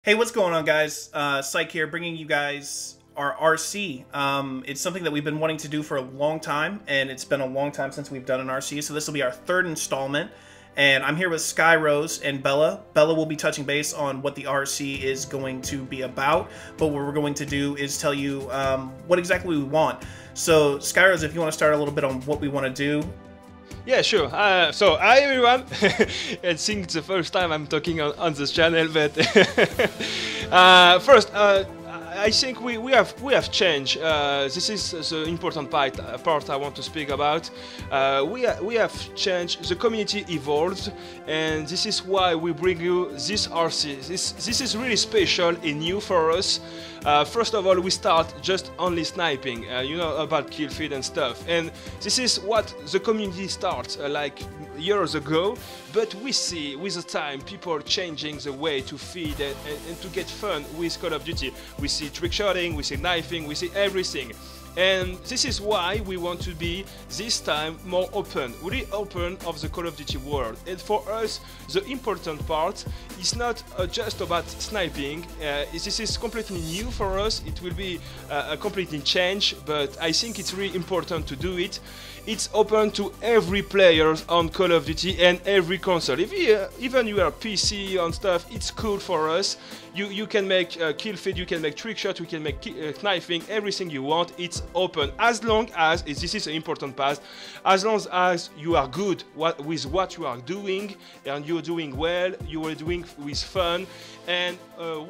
Hey, what's going on, guys? Psych here, bringing you guys our RC. It's something that we've been wanting to do for a long time, and it's been a long time since we've done an RC, so this will be our third installment. And I'm here with Sky Rose and Bella. Bella will be touching base on what the RC is going to be about, but what we're going to do is tell you what exactly we want. So, Sky Rose, if you want to start a little bit on what we want to do. Yeah, sure. So, hi everyone. I think it's the first time I'm talking on this channel, but first, I think we have changed. This is the important part I want to speak about. We have changed. The community evolved, and this is why we bring you this RC. This is really special and new for us. First of all, we start just only sniping, you know, about kill feed and stuff, and this is what the community starts like years ago, but we see with the time people changing the way to feed and to get fun with Call of Duty. We see trickshotting, we see knifing, we see everything. And this is why we want to be this time more open, really open of the Call of Duty world. And for us, the important part is not just about sniping. This is completely new for us. It will be a completely change, but I think it's really important to do it. It's open to every player on Call of Duty and every console. If even you are PC and stuff, it's cool for us. You can make kill feed, you can make trick shot, you can make knifing, everything you want. It's open as long as this is an important part. As long as you are good with what you are doing and you're doing well, you are doing with fun, and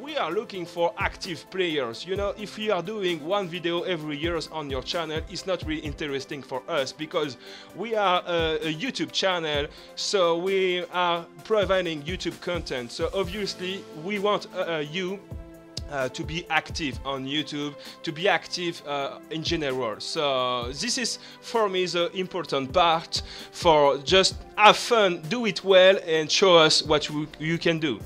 we are looking for active players. You know, if you are doing one video every year on your channel, it's not really interesting for us because we are a YouTube channel, so we are providing YouTube content. So obviously we want you to be active on YouTube, to be active in general. So this is for me the important part, for just have fun, do it well, and show us what you can do.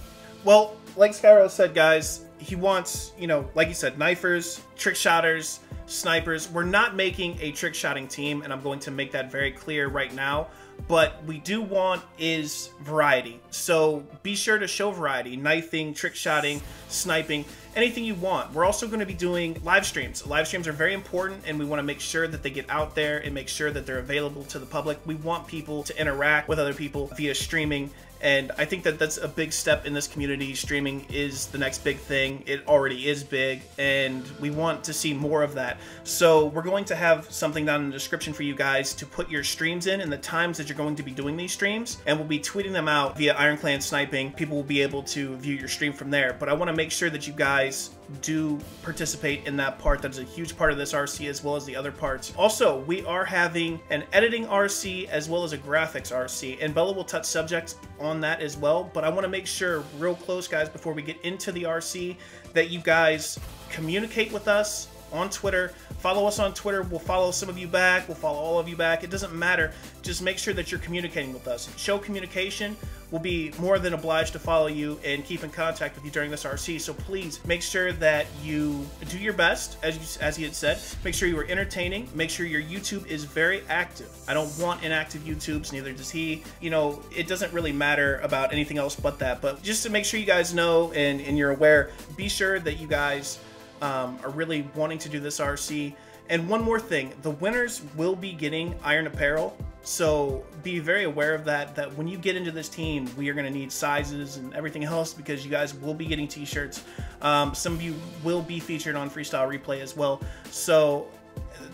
Well, like Skyro said, guys, he wants, you know, like you said, knifers, trick shotters, snipers. We're not making a trick shotting team, and I'm going to make that very clear right now. But we do want is variety. So be sure to show variety, knifing, trick shotting, sniping, anything you want. We're also going to be doing live streams. Live streams are very important, and we want to make sure that they get out there and make sure that they're available to the public. We want people to interact with other people via streaming, and I think that that's a big step in this community. Streaming is the next big thing. It already is big, and we want to see more of that. So we're going to have something down in the description for you guys to put your streams in and the times that you're going to be doing these streams, and we'll be tweeting them out via IronClanSniping. People will be able to view your stream from there, but I want to make sure that you guys do participate in that part. That is a huge part of this RC as well as the other parts. Also, we are having an editing RC as well as a graphics RC, and Bella will touch subjects on that as well, but I want to make sure real close, guys, before we get into the RC, that you guys communicate with us on Twitter. Follow us on Twitter. We'll follow some of you back. We'll follow all of you back. It doesn't matter. Just make sure that you're communicating with us. Show communication. We'll be more than obliged to follow you and keep in contact with you during this RC. So please make sure that you do your best, as he had said. Make sure you are entertaining. Make sure your YouTube is very active. I don't want inactive YouTubes, neither does he. You know, it doesn't really matter about anything else but that. But just to make sure you guys know and you're aware, be sure that you guys are really wanting to do this RC. And one more thing, the winners will be getting Iron Apparel, so be very aware of that when you get into this team, we are going to need sizes and everything else, because you guys will be getting t-shirts. Some of you will be featured on Freestyle Replay as well. So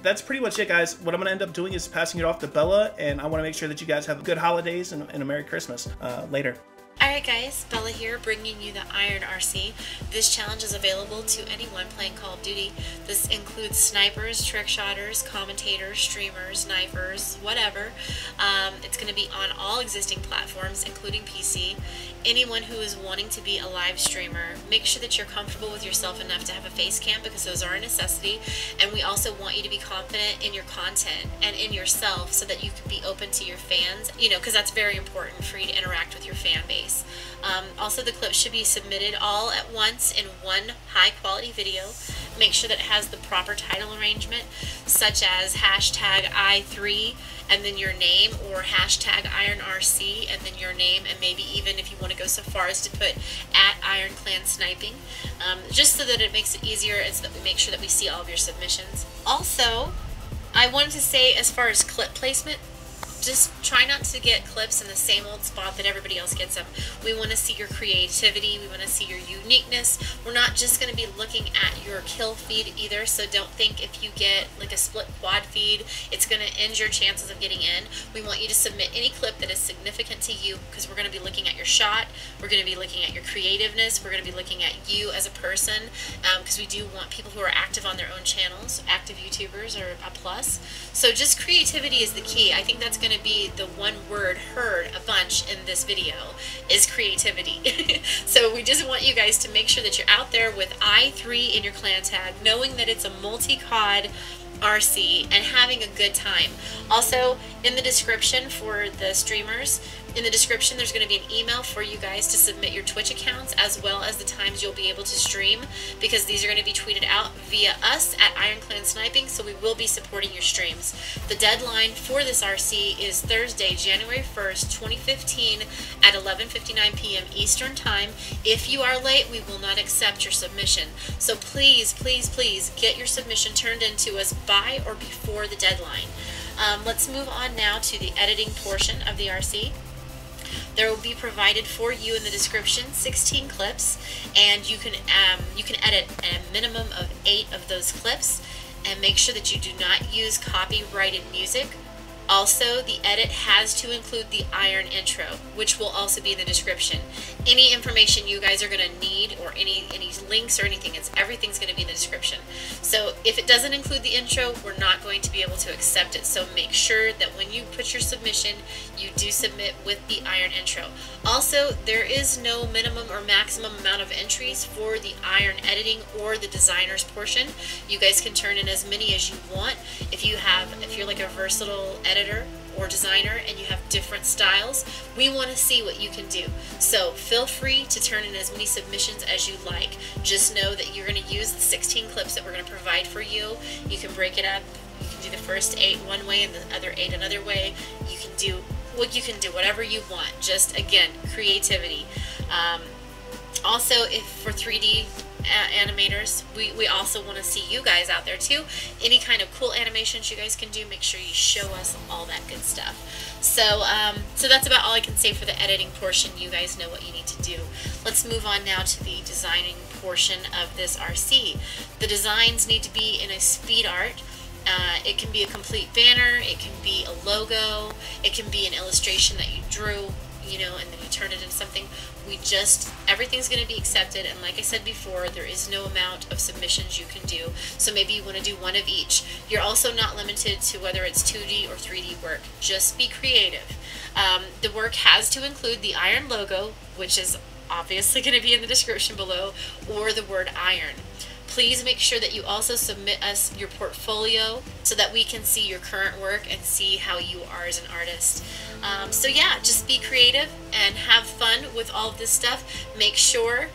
that's pretty much it, guys. What I'm going to end up doing is passing it off to Bella, and I want to make sure that you guys have good holidays and a Merry Christmas later. Alright guys, Bella here, bringing you the Iron RC. This challenge is available to anyone playing Call of Duty. This includes snipers, trick shotters, commentators, streamers, knifers, whatever. It's going to be on all existing platforms, including PC. Anyone who is wanting to be a live streamer, make sure that you're comfortable with yourself enough to have a face cam, because those are a necessity. And we also want you to be confident in your content and in yourself, so that you can be open to your fans, you know, because that's very important for you to interact with your fan base. Also, the clips should be submitted all at once in one high quality video. make sure that it has the proper title arrangement, such as hashtag I3 and then your name, or hashtag IronRC and then your name, and maybe even if you want to go so far as to put at IronClanSniping, just so that it makes it easier and so that we make sure that we see all of your submissions. Also, I wanted to say, as far as clip placement, just try not to get clips in the same old spot that everybody else gets them. We want to see your creativity. We want to see your uniqueness. We're not just going to be looking at your kill feed either, so don't think if you get like a split quad feed, it's going to end your chances of getting in. We want you to submit any clip that is significant to you, because we're going to be looking at your shot. We're going to be looking at your creativeness. We're going to be looking at you as a person, because we do want people who are active on their own channels. Active YouTubers are a plus. So just creativity is the key. I think that's going to be the one word heard a bunch in this video, is creativity. So we just want you guys to make sure that you're out there with I3 in your Clantag, knowing that it's a multi-COD RC, and having a good time. Also, in the description for the streamers, in the description there's going to be an email for you guys to submit your Twitch accounts, as well as the times you'll be able to stream, because these are going to be tweeted out via us at IronClanSniping, so we will be supporting your streams. The deadline for this RC is Thursday, January 1st, 2015 at 11:59 p.m. Eastern Time. If you are late, we will not accept your submission. So please, please, please get your submission turned into us by or before the deadline. Let's move on now to the editing portion of the RC. There will be provided for you in the description 16 clips, and you can edit a minimum of 8 of those clips, and make sure that you do not use copyrighted music. Also, the edit has to include the Iron intro, which will also be in the description. Any information you guys are going to need, or any links or anything, everything's going to be in the description. So if it doesn't include the intro, we're not going to be able to accept it. So make sure that when you put your submission, you do submit with the Iron intro. Also, there is no minimum or maximum amount of entries for the Iron editing or the designers portion. You guys can turn in as many as you want. If you're like a versatile editor or designer and you have different styles, we want to see what you can do. So feel free to turn in as many submissions as you like. Just know that you're going to use the 16 clips that we're going to provide for you. You can break it up. You can do the first 8 one way and the other 8 another way. You can do whatever you want. Just, again, creativity. Also, if for 3D animators, we also want to see you guys out there too. Any kind of cool animations you guys can do, make sure you show us all that good stuff. So that's about all I can say for the editing portion. You guys know what you need to do. Let's move on now to the designing portion of this RC. The designs need to be in a speed art. It can be a complete banner, it can be a logo, it can be an illustration that you drew, and then you turn it into something. Everything's going to be accepted, and like I said before, there is no amount of submissions you can do, so maybe you want to do one of each. You're also not limited to whether it's 2D or 3D work. Just be creative. The work has to include the Iron logo, which is obviously going to be in the description below, or the word Iron. Please make sure that you also submit us your portfolio so that we can see your current work and see how you are as an artist. So yeah, just be creative and have fun with all of this stuff. Make sure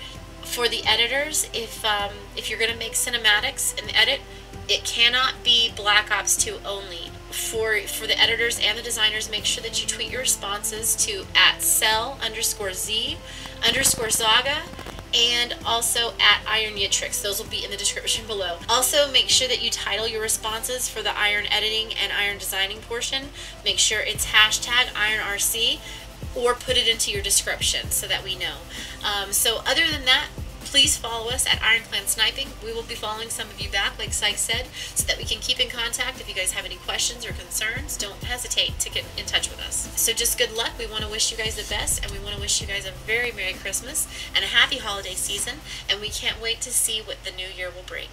for the editors, if you're going to make cinematics and edit, it cannot be Black Ops 2 only. For the editors and the designers, make sure that you tweet your responses to @cell_Z_Zaga and also @IronYitrix. Those will be in the description below. Also, make sure that you title your responses for the Iron editing and Iron designing portion. Make sure it's hashtag IronRC, or put it into your description so that we know. So other than that, please follow us at IronClanSniping. We will be following some of you back, like Syke said, so that we can keep in contact. If you guys have any questions or concerns, don't hesitate to get in touch with us. So just good luck. We want to wish you guys the best, and we want to wish you guys a very Merry Christmas and a happy holiday season, and we can't wait to see what the new year will bring.